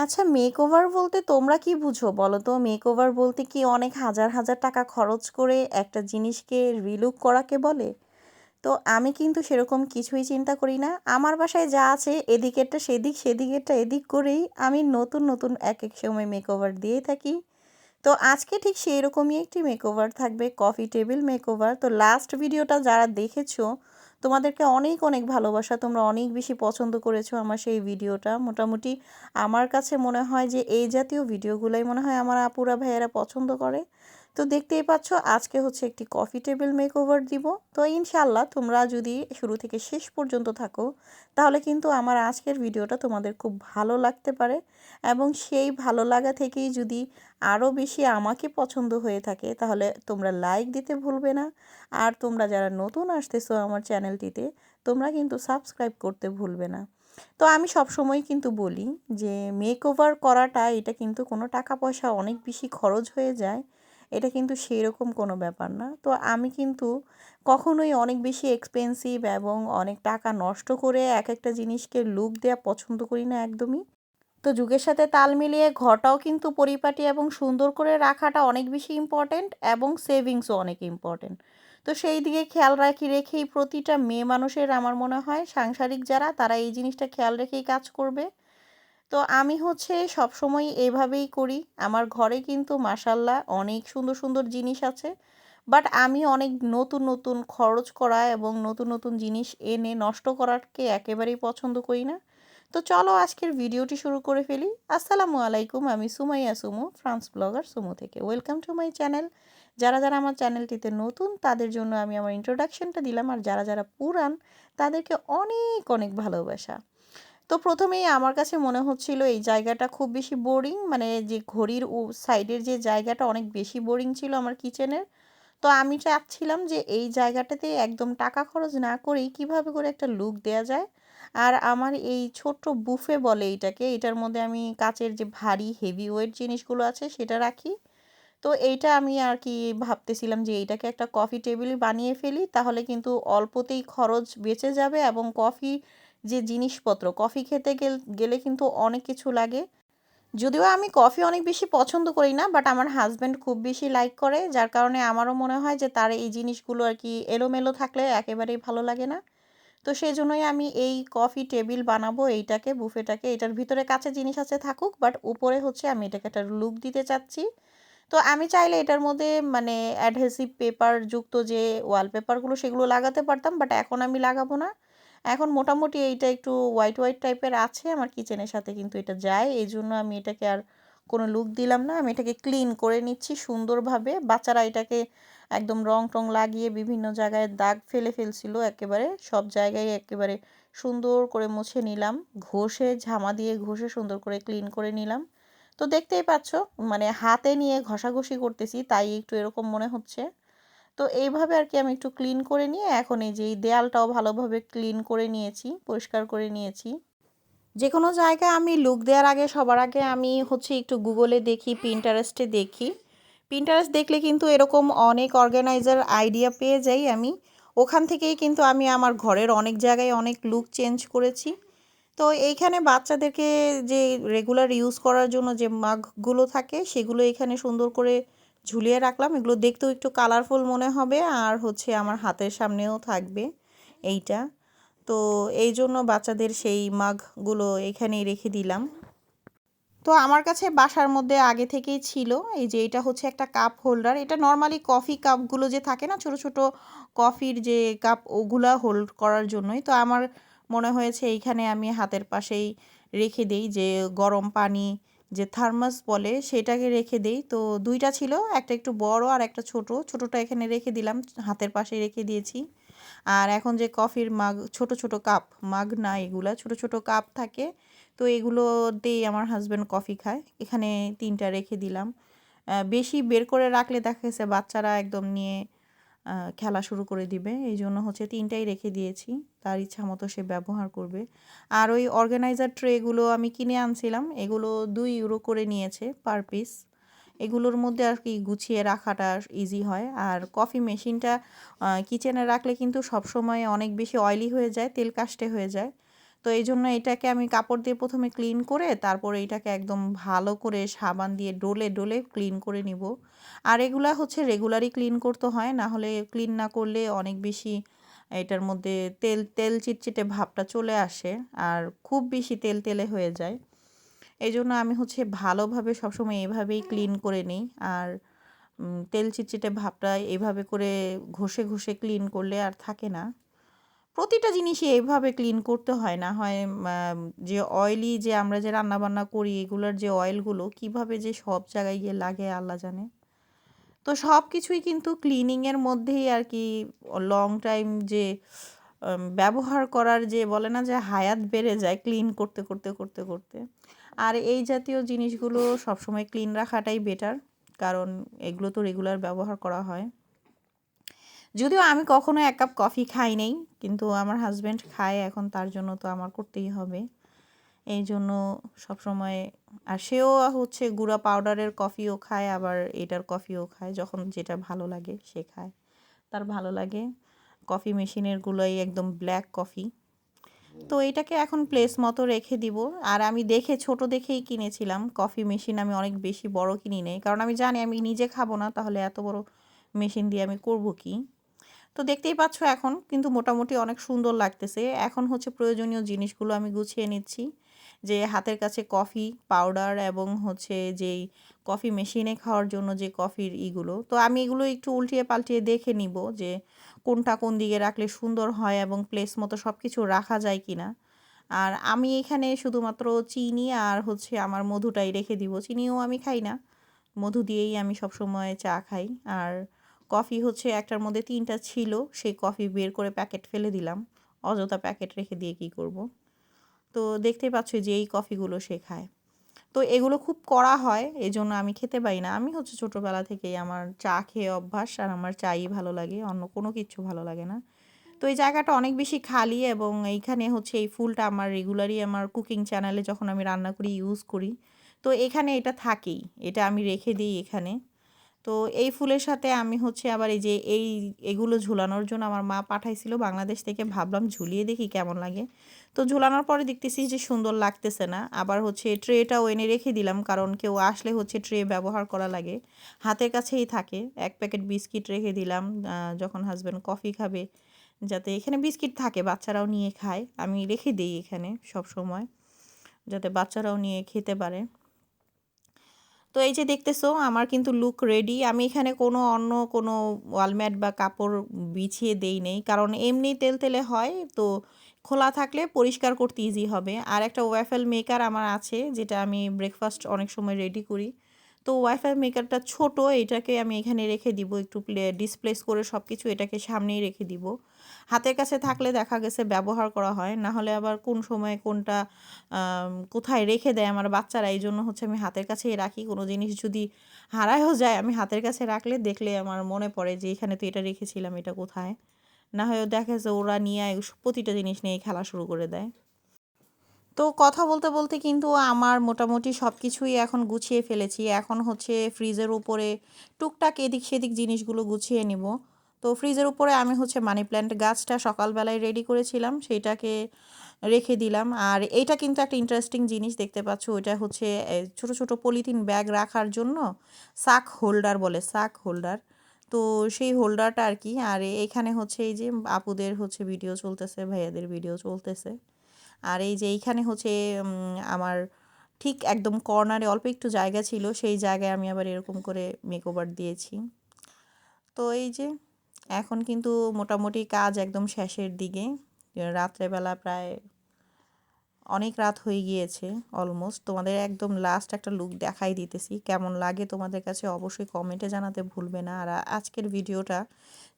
আচ্ছা, মেকওভার বলতে তোমরা কি বুঝো বলো তো? মেকওভার বলতে কি অনেক হাজার হাজার টাকা খরচ করে একটা জিনিসকে রিলুক করাকে বলে? তো আমি কিন্তু সেরকম কিছুই চিন্তা করি না। আমার বাসায় যা আছে এদিকেরটা সেদিক, সেদিকেরটা এদিক করেই আমি নতুন নতুন এক এক সময় মেকওভার দিয়েই থাকি। তো আজকে ঠিক সেই রকমই একটি মেকওভার থাকবে, কফি টেবিল মেকওভার। তো লাস্ট ভিডিওটা যারা দেখেছো তোমাদেরকে অনেক অনেক ভালোবাসা, তোমরা অনেক বেশি পছন্দ করেছো আমার সেই ভিডিওটা। মোটামুটি আমার কাছে মনে হয় যে এই জাতীয় ভিডিওগুলোই মনে হয় আমার আপুরা ভাইয়েরা পছন্দ করে। তো দেখতেই পাচ্ছ আজকে হচ্ছে একটি কফি টেবিল মেকওভার দিব। তো ইনশাল্লাহ তোমরা যদি শুরু থেকে শেষ পর্যন্ত থাকো তাহলে কিন্তু আমার আজকের ভিডিওটা তোমাদের খুব ভালো লাগতে পারে, এবং সেই ভালো লাগা থেকেই যদি আরও বেশি আমাকে পছন্দ হয়ে থাকে তাহলে তোমরা লাইক দিতে ভুলবে না। আর তোমরা যারা নতুন আসতেছো আমার চ্যানেলটিতে তোমরা কিন্তু সাবস্ক্রাইব করতে ভুলবে না। তো আমি সবসময় কিন্তু বলি যে মেকওভার করাটা এটা কিন্তু কোনো টাকা পয়সা অনেক বেশি খরচ হয়ে যায়, এটা কিন্তু সেই রকম কোনো ব্যাপার না। তো আমি কিন্তু কখনোই অনেক বেশি এক্সপেন্সিভ এবং অনেক টাকা নষ্ট করে এক একটা জিনিসকে লুক দেওয়া পছন্দ করি না একদমই। তো যুগের সাথে তাল মিলিয়ে ঘরটাও কিন্তু পরিপাটি এবং সুন্দর করে রাখাটা অনেক বেশি ইম্পর্ট্যান্ট, এবং সেভিংসও অনেক ইম্পর্ট্যান্ট। তো সেই দিকে খেয়াল রেখেই প্রতিটা মেয়ে মানুষের আমার মনে হয় সাংসারিক যারা তারা এই জিনিসটা খেয়াল রেখেই কাজ করবে। তো আমি হচ্ছে সবসময় এভাবেই করি। আমার ঘরে কিন্তু মাশাল্লাহ অনেক সুন্দর সুন্দর জিনিস আছে, বাট আমি অনেক নতুন নতুন খরচ করা এবং নতুন নতুন জিনিস এনে নষ্ট করাকে একেবারেই পছন্দ করি না। তো চলো আজকের ভিডিওটি শুরু করে ফেলি। আসসালামু আলাইকুম, আমি সুমাইয়া সুমু, ফ্রান্স ব্লগার সুমু থেকে। Welcome to my channel. যারা যারা আমার চ্যানেলটিতে নতুন তাদের জন্য আমি আমার ইন্ট্রোডাকশনটা দিলাম, আর যারা যারা পুরান তাদেরকে অনেক অনেক ভালোবাসা। তো প্রথমেই আমার কাছে মনে হচ্ছিল এই জায়গাটা খুব বেশি বোরিং, মানে যে ঘড়ির সাইডের যে জায়গাটা অনেক বেশি বোরিং ছিল আমার কিচেনের। তো আমি চাচ্ছিলাম যে এই জায়গাটাতে একদম টাকা খরচ না করেই কিভাবে করে একটা লুক দেয়া যায়। আর আমার এই ছোট্ট বুফে বলে এইটাকে, এটার মধ্যে আমি কাচের যে ভারী হেভি ওয়েট জিনিসগুলো আছে সেটা রাখি। তো এইটা আমি আর কি ভাবতেছিলাম যে এইটাকে একটা কফি টেবিল বানিয়ে ফেলি, তাহলে কিন্তু অল্পতেই খরচ বেঁচে যাবে, এবং কফি যে জিনিসপত্র, কফি খেতে গেলে কিন্তু অনেক কিছু লাগে। যদিও আমি কফি অনেক বেশি পছন্দ করি না, বাট আমার হাজব্যান্ড খুব বেশি লাইক করে, যার কারণে আমারও মনে হয় যে তার এই জিনিসগুলো আর কি এলোমেলো থাকলে একেবারেই ভালো লাগে না। তো সেই জন্যই আমি এই কফি টেবিল বানাবো এইটাকে, বুফেটাকে। এটার ভিতরে কাঁচের জিনিস আছে থাকুক, বাট উপরে হচ্ছে আমি এটাকে একটা লুক দিতে চাচ্ছি। তো আমি চাইলে এটার মধ্যে মানে অ্যাডহেসিভ পেপার যুক্ত যে ওয়ালপেপারগুলো সেগুলো লাগাতে পারতাম, বাট এখন আমি লাগাবো না। এখন মোটামুটি এইটা একটু হোয়াইট হোয়াইট টাইপের আছে আমার কিচেনের সাথে, কিন্তু এটা যায়, এই জন্য আমি এটাকে আর কোনো লুক দিলাম না। আমি এটাকে ক্লিন করে নিচ্ছি সুন্দরভাবে। বাচ্চারা এটাকে একদম রং টং লাগিয়ে বিভিন্ন জায়গায় দাগ ফেলে ফেলছিল, একেবারে সব জায়গায় একেবারে সুন্দর করে মুছে নিলাম, ঘষে ঝামা দিয়ে ঘষে সুন্দর করে ক্লিন করে নিলাম। তো দেখতেই পাচ্ছ মানে হাতে নিয়ে ঘষাঘষি করতেছি তাই একটু এরকম মনে হচ্ছে। তো এইভাবে আর কি আমি একটু ক্লিন করে নিয়ে এখন এই যে এই দেয়ালটাও ভালোভাবে ক্লিন করে নিয়েছি, পরিষ্কার করে নিয়েছি। যে কোনো জায়গায় আমি লুক দেওয়ার আগে সবার আগে আমি হচ্ছে একটু গুগলে দেখি, পিন্টারেস্টে দেখি। পিন্টারেস্ট দেখলে কিন্তু এরকম অনেক অর্গানাইজার আইডিয়া পেয়ে যাই আমি। ওখান থেকেই কিন্তু আমি আমার ঘরের অনেক জায়গায় অনেক লুক চেঞ্জ করেছি। তো এইখানে বাচ্চাদেরকে যে রেগুলার ইউজ করার জন্য যে মাগগুলো থাকে সেগুলো এখানে সুন্দর করে ঝুলিয়ে রাখলাম। এগুলো দেখতেও একটু কালারফুল মনে হবে, আর হচ্ছে আমার হাতের সামনেও থাকবে এইটা। তো এই জন্য বাচ্চাদের সেই মাগগুলো এখানেই রেখে দিলাম। তো আমার কাছে বাসার মধ্যে আগে থেকেই ছিল এই যে এটা হচ্ছে একটা কাপ হোল্ডার। এটা নর্মালি কফি কাপগুলো যে থাকে না ছোট ছোট কফির যে কাপ, ওগুলা হোল্ড করার জন্যই। তো আমার মনে হয়েছে এইখানে আমি হাতের পাশেই রেখে দেই, যে গরম পানি যে থার্মাস বলে সেটাকে রেখে দেই। তো দুইটা ছিল, একটা একটু বড় আর একটা ছোট। ছোটটা এখানে রেখে দিলাম, হাতের পাশে রেখে দিয়েছি। আর এখন যে কফির মাগ, ছোট ছোট কাপ, মাগ না এগুলা ছোট ছোট কাপ থাকে, তো এগুলোতেই আমার হাজব্যান্ড কফি খায়। এখানে 3টা রেখে দিলাম। বেশি বের করে রাখলে দেখা গেছে বাচ্চারা একদম নিয়ে খেলা শুরু করে দিবে, এই জন্য হচ্ছে 3টাই রেখে দিয়েছি, তার ইচ্ছা মতো সে ব্যবহার করবে। আর ওই অর্গানাইজার ট্রেগুলো আমি কিনে আনছিলাম, এগুলো 2 ইউরো করে নিয়েছে পার পিস। এগুলোর মধ্যে আর কি গুছিয়ে রাখাটা ইজি হয়। আর কফি মেশিনটা কিচেনে রাখলে কিন্তু সবসময় অনেক বেশি অয়েলি হয়ে যায়, তেল কাস্টে হয়ে যায়। তো এইজন্য এটাকে আমি কাপড় দিয়ে প্রথমে ক্লিন করে তারপরে এটাকে একদম ভালো করে সাবান দিয়ে ডলে ডলে ক্লিন করে নিব। আর এগুলা হচ্ছে রেগুলারই ক্লিন করতে হয়, না হলে ক্লিন না করলে অনেক বেশি এটার মধ্যে তেল তেল চিটচিটে ভাবটা চলে আসে আর খুব বেশি তেল তেলে হয়ে যায়। এই জন্য আমি হচ্ছে ভালোভাবে সবসময় এভাবেই ক্লিন করে নিই। আর তেল চিটচিটে ভাবটা এভাবে করে ঘষে ঘষে ক্লিন করলে আর থাকে না। প্রতিটা জিনিসই এভাবে ক্লিন করতে হয়, না হয় যে অয়েলি যে আমরা যে রান্নাবান্না করি এগুলোর যে অয়েলগুলো কিভাবে যে সব জায়গায় গিয়ে লাগে আল্লাহ জানে। তো সব কিছুই কিন্তু ক্লিনিংয়ের মধ্যেই আর কি লং টাইম যে ব্যবহার করার যে বলে না যে হায়াত বেড়ে যায় ক্লিন করতে করতে করতে করতে। আর এই জাতীয় জিনিসগুলো সবসময় ক্লিন রাখাটাই বেটার, কারণ এগুলো তো রেগুলার ব্যবহার করা হয়। যদিও আমি কখনো ১ কাপ কফি খাই নাই, কিন্তু আমার হাসব্যান্ড খায়, এখন তার জন্য তো আমার করতেই হবে। এই জন্য সবসময়, আর সেও হচ্ছে গুঁড়া পাউডারের কফিও খায় আবার এটার কফিও খায়, যখন যেটা ভালো লাগে সে খায়। তার ভালো লাগে কফি মেশিনের গুলোই একদম ব্ল্যাক কফি। তো এটাকে এখন প্লেস মতো রেখে দিব। আর আমি দেখে ছোট দেখেই কিনেছিলাম কফি মেশিন, আমি অনেক বেশি বড় কিনি নাই, কারণ আমি জানি আমি নিজে খাবো না, তাহলে এত বড় মেশিন দিয়ে আমি করব কি। তো দেখতেই পাচ্ছ এখন কিন্তু মোটামুটি অনেক সুন্দর লাগতেছে। এখন হচ্ছে প্রয়োজনীয় জিনিসগুলো আমি গুছিয়ে নিচ্ছি, যে হাতের কাছে কফি পাউডার এবং হচ্ছে যেই কফি মেশিনে খাওয়ার জন্য যে কফির ইগুলো, তো আমি এগুলো একটু উল্টিয়ে পাল্টিয়ে দেখে নিব যে কোনটা কোন দিকে রাখলে সুন্দর হয় এবং প্লেস মতো সব কিছু রাখা যায় কি না। আর আমি এখানে শুধুমাত্র চিনি আর হচ্ছে আমার মধুটাই রেখে দিব, চিনিও আমি খাই না, মধু দিয়েই আমি সবসময় চা খাই। আর কফি হচ্ছে একটার মধ্যে ৩টা ছিল, সেই কফি বের করে প্যাকেট ফেলে দিলাম, অযথা প্যাকেট রেখে দিয়ে কি করব। তো দেখতেই পাচ্ছ যে এই কফিগুলো সে খায়। তো এগুলো খুব কড়া হয়, এজন্য আমি খেতে পারি না। আমি হচ্ছে ছোটোবেলা থেকেই আমার চা খেয়ে অভ্যাস, আর আমার চাই ভালো লাগে, অন্য কোনো কিচ্ছু ভালো লাগে না। তো এই জায়গাটা অনেক বেশি খালি এবং এইখানে হচ্ছে এই ফুলটা আমার রেগুলারই আমার কুকিং চ্যানেলে যখন আমি রান্না করি ইউজ করি। তো এখানে এটা থাকেই, এটা আমি রেখে দিই এখানে। তো এই ফুলের সাথে আমি হচ্ছে আবার এই যে এগুলো ঝুলানোর জন্য আমার মা পাঠাইছিল বাংলাদেশ থেকে, ভাবলাম ঝুলিয়ে দেখি কেমন লাগে। তো ঝুলানোর পরে দেখতেছি যে সুন্দর লাগতেছে না, আবার হচ্ছে ট্রেটাও এনে রেখে দিলাম, কারণ কেউ আসলে হচ্ছে ট্রে ব্যবহার করা লাগে, হাতের কাছেই থাকে। 1 প্যাকেট বিস্কিট রেখে দিলাম, যখন হাজব্যান্ড কফি খাবে যাতে এখানে বিস্কিট থাকে, বাচ্চারাও নিয়ে খায়, আমি রেখে দিই এখানে সব সময়, যাতে বাচ্চারাও নিয়ে খেতে পারে। তো এই যে দেখতেছো আমার কিন্তু লুক রেডি। আমি এখানে অন্য কোনো ওয়ালম্যাট বা কাপড় বিছিয়ে দেই নেই, কারণ এমনি তেলতেলে হয়, তো খোলা থাকলে পরিষ্কার করতে ইজি হবে। আর একটা ওয়াফেল মেকার আমার আছে, যেটা আমি ব্রেকফাস্ট অনেক সময় রেডি করি। তো ওয়াইফাই মেকারটা ছোট, এটাকে আমি এখানে রেখে দিব একটু ডিসপ্লেস করে সব কিছু এটাকে সামনেই রেখে দিব। হাতের কাছে থাকলে দেখা গেছে ব্যবহার করা হয়, না হলে আবার কোন সময় কোনটা কোথায় রেখে দেয় আমার বাচ্চারা, এই জন্য হচ্ছে আমি হাতের কাছেই রাখি। কোনো জিনিস যদি হারায়ও যায় আমি হাতের কাছে রাখলে দেখলে আমার মনে পড়ে যে এখানে তো এটা রেখেছিলাম, এটা কোথায়। না হয়েও দেখা যাচ্ছে ওরা নিয়ে প্রতিটা জিনিস নিয়ে খেলা শুরু করে দেয়। তো কথা বলতে বলতে কিন্তু আমার মোটামুটি সব কিছুই এখন গুছিয়ে ফেলেছি। এখন হচ্ছে ফ্রিজের উপরে টুকটাক এদিক সেদিক জিনিসগুলো গুছিয়ে নিব। তো ফ্রিজের উপরে আমি হচ্ছে মানি প্ল্যান্ট গাছটা সকালবেলায় রেডি করেছিলাম, সেইটাকে রেখে দিলাম। আর এইটা কিন্তু একটা ইন্টারেস্টিং জিনিস দেখতে পাচ্ছ, ওইটা হচ্ছে ছোট ছোট পলিথিন ব্যাগ রাখার জন্য সাক হোল্ডার বলে, সাক হোল্ডার। তো সেই হোল্ডারটা আর কি। আর এখানে হচ্ছে এই যে আপুদের হচ্ছে ভিডিও চলতেছে, ভাইয়াদের ভিডিও চলতেছে। আর এই যে এইখানে হচ্ছে আমার ঠিক একদম কর্নারে অল্প একটু জায়গা ছিল, সেই জায়গায় আমি আবার এরকম করে মেকওভার দিয়েছি। তো এই যে এখন কিন্তু মোটামুটি কাজ একদম শেষের দিকে, রাত্রেবেলা প্রায় অনেক রাত হয়ে গিয়েছে অলমোস্ট। তোমাদের একদম লাস্ট একটা লুক দেখাই দিতেছি, কেমন লাগে তোমাদের কাছে অবশ্যই কমেন্টে জানাতে ভুলবে না। আর আজকের ভিডিওটা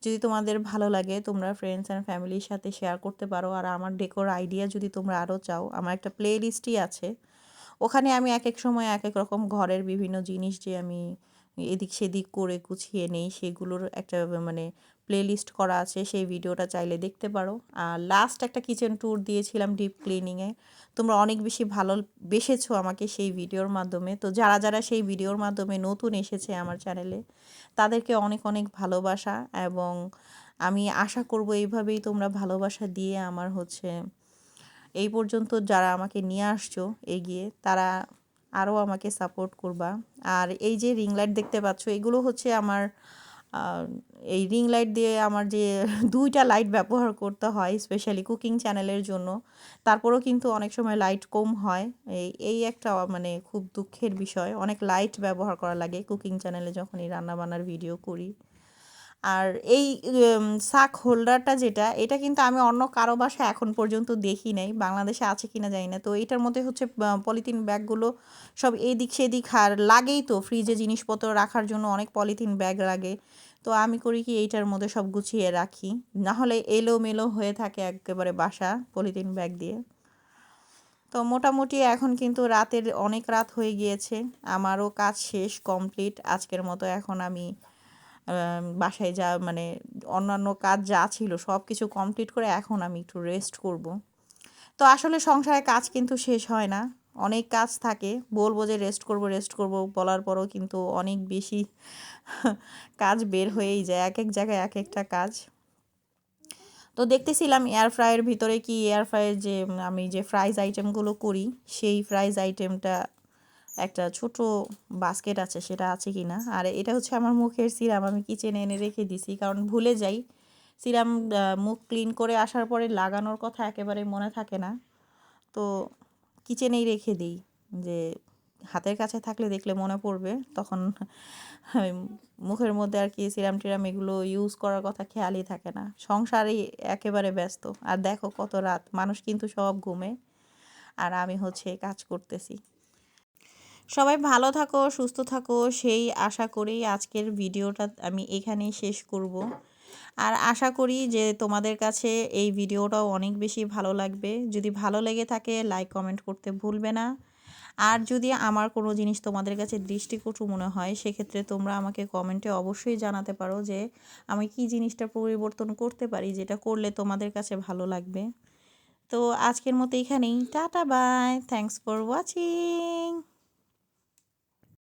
যদি তোমাদের ভালো লাগে তোমরা ফ্রেন্ডস অ্যান্ড ফ্যামিলির সাথে শেয়ার করতে পারো। আর আমার ডেকোর আইডিয়া যদি তোমরা আরও চাও, আমার একটা প্লে লিস্টই আছে, ওখানে আমি এক এক সময় এক এক রকম ঘরের বিভিন্ন জিনিস যে আমি এদিক সেদিক করে গুছিয়ে নেই, সেগুলোর একটা মানে প্লেলিস্ট করা আছে, সেই ভিডিওটা চাইলে দেখতে পারো। আর লাস্ট একটা কিচেন ট্যুর দিয়েছিলাম ডিপ ক্লিনিংয়ে, তোমরা অনেক বেশি ভালোবেসেছো আমাকে সেই ভিডিওর মাধ্যমে। তো যারা যারা সেই ভিডিওর মাধ্যমে নতুন এসেছে আমার চ্যানেলে, তাদেরকে অনেক অনেক ভালোবাসা, এবং আমি আশা করব এইভাবেই তোমরা ভালোবাসা দিয়ে আমার হচ্ছে এই পর্যন্ত যারা আমাকে নিয়ে আসছো এগিয়ে, তারা আরও আমাকে সাপোর্ট করবা। আর এই যে রিং লাইট দেখতে পাচ্ছ, এগুলো হচ্ছে আমার এই রিং লাইট দিয়ে আমার যে 2টা লাইট ব্যবহার করতে হয় স্পেশালি কুকিং চ্যানেলের জন্য। তারপরেও কিন্তু অনেক সময় লাইট কম হয়। এই একটা মানে খুব দুঃখের বিষয়, অনেক লাইট ব্যবহার করা লাগে কুকিং চ্যানেলে যখনই রান্নাবান্নার ভিডিও করি। আর এই শাক হোল্ডারটা যেটা, এটা কিন্তু আমি অন্য কারো বাসায় এখন পর্যন্ত দেখি নাই, বাংলাদেশে আছে কিনা জানি না। তো এটার মধ্যে হচ্ছে পলিথিন ব্যাগগুলো সব এদিক সেদিক, আর লাগেই তো ফ্রিজে জিনিসপত্র রাখার জন্য অনেক পলিথিন ব্যাগ লাগে। তো আমি করি কি, এইটার মধ্যে সব গুছিয়ে রাখি, না হলে এলোমেলো হয়ে থাকে একেবারে বাসা পলিথিন ব্যাগ দিয়ে। তো মোটামুটি এখন কিন্তু রাতের অনেক রাত হয়ে গিয়েছে, আমারও কাজ শেষ কমপ্লিট আজকের মতো। এখন আমি বাসায় যা মানে অন্যান্য কাজ যা ছিল সব কিছু কমপ্লিট করে এখন আমি একটু রেস্ট করব। তো আসলে সংসারে কাজ কিন্তু শেষ হয় না, অনেক কাজ থাকে। বলবো যে রেস্ট করব রেস্ট করব বলার পরও কিন্তু অনেক বেশি কাজ বের হয়েই যায়, এক এক জায়গায় এক একটা কাজ। তো দেখতেছিলাম এয়ার ফ্রাইয়ের ভিতরে কি, এয়ার ফ্রাইয়ের যে আমি যে ফ্রাইজ আইটেমগুলো করি, সেই ফ্রাইজ আইটেমটা একটা ছোট বাস্কেট আছে, সেটা আছে কি না। আর এটা হচ্ছে আমার মুখের সিরাম, আমি কিচেনে এনে রেখে দিছি, কারণ ভুলে যাই। সিরাম মুখ ক্লিন করে আসার পরে লাগানোর কথা একেবারে মনে থাকে না, তো কিচেনেই রেখে দিই, যে হাতের কাছে থাকলে দেখলে মনে পড়বে, তখন মুখের মধ্যে আর কি সিরাম টিরাম এগুলো ইউজ করার কথা খেয়ালই থাকে না, সংসারেই একেবারে ব্যস্ত। আর দেখো কত রাত, মানুষ কিন্তু সব ঘুমে, আর আমি হচ্ছে কাজ করতেছি। সবাই ভালো থাকো, সুস্থ থাকো, সেই আশা করি আজকের ভিডিওটা আমি এখানেই শেষ করব। আর আশা করি যে তোমাদের কাছে এই ভিডিওটাও অনেক বেশি ভালো লাগবে। যদি ভালো লেগে থাকে লাইক কমেন্ট করতে ভুলবে না। আর যদি আমার কোনো জিনিস তোমাদের কাছে দৃষ্টিকটু মনে হয়, সেক্ষেত্রে তোমরা আমাকে কমেন্টে অবশ্যই জানাতে পারো যে আমি কি জিনিসটা পরিবর্তন করতে পারি, যেটা করলে তোমাদের কাছে ভালো লাগবে। তো আজকের মতো এখানেই, tata bye, thanks for watching.